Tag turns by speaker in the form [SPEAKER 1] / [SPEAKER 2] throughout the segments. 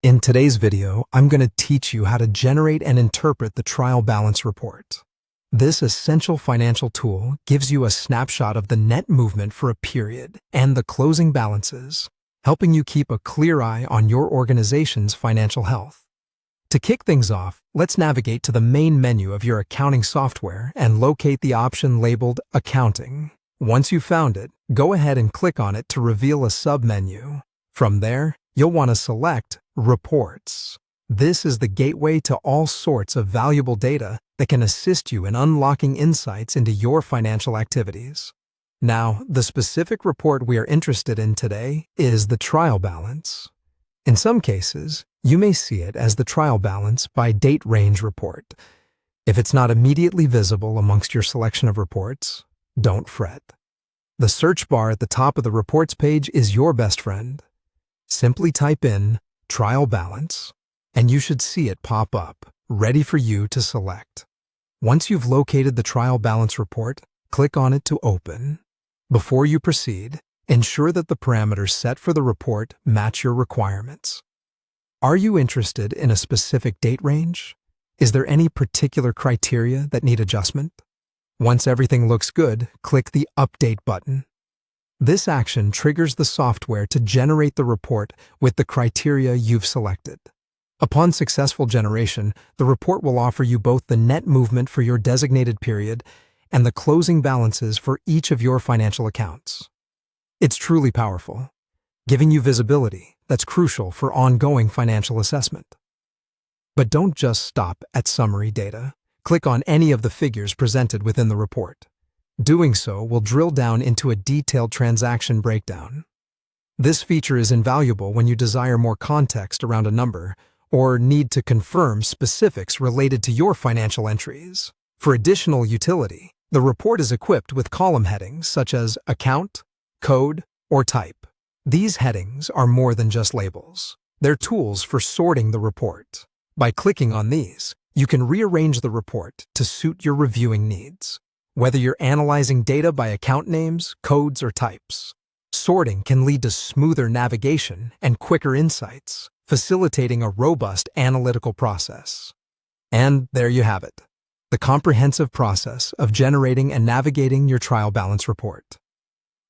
[SPEAKER 1] In today's video, I'm going to teach you how to generate and interpret the trial balance report. This essential financial tool gives you a snapshot of the net movement for a period and the closing balances, helping you keep a clear eye on your organization's financial health. To kick things off, let's navigate to the main menu of your accounting software and locate the option labeled Accounting. Once you've found it, go ahead and click on it to reveal a sub-menu. From there, you'll want to select Reports. This is the gateway to all sorts of valuable data that can assist you in unlocking insights into your financial activities. Now, the specific report we are interested in today is the trial balance. In some cases, you may see it as the trial balance by date range report. If it's not immediately visible amongst your selection of reports, don't fret. The search bar at the top of the reports page is your best friend. Simply type in Trial Balance, and you should see it pop up, ready for you to select. Once you've located the Trial Balance report, click on it to open. Before you proceed, ensure that the parameters set for the report match your requirements. Are you interested in a specific date range? Is there any particular criteria that need adjustment? Once everything looks good, click the Update button. This action triggers the software to generate the report with the criteria you've selected. Upon successful generation, the report will offer you both the net movement for your designated period and the closing balances for each of your financial accounts. It's truly powerful, giving you visibility that's crucial for ongoing financial assessment. But don't just stop at summary data. Click on any of the figures presented within the report. Doing so will drill down into a detailed transaction breakdown. This feature is invaluable when you desire more context around a number or need to confirm specifics related to your financial entries. For additional utility, the report is equipped with column headings such as Account, Code, or Type. These headings are more than just labels. They're tools for sorting the report. By clicking on these, you can rearrange the report to suit your reviewing needs. Whether you're analyzing data by account names, codes, or types, sorting can lead to smoother navigation and quicker insights, facilitating a robust analytical process. And there you have it, the comprehensive process of generating and navigating your trial balance report.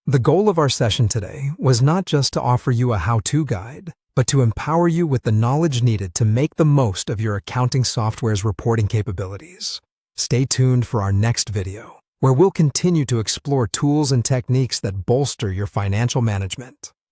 [SPEAKER 1] The goal of our session today was not just to offer you a how-to guide, but to empower you with the knowledge needed to make the most of your accounting software's reporting capabilities. Stay tuned for our next video, where we'll continue to explore tools and techniques that bolster your financial management.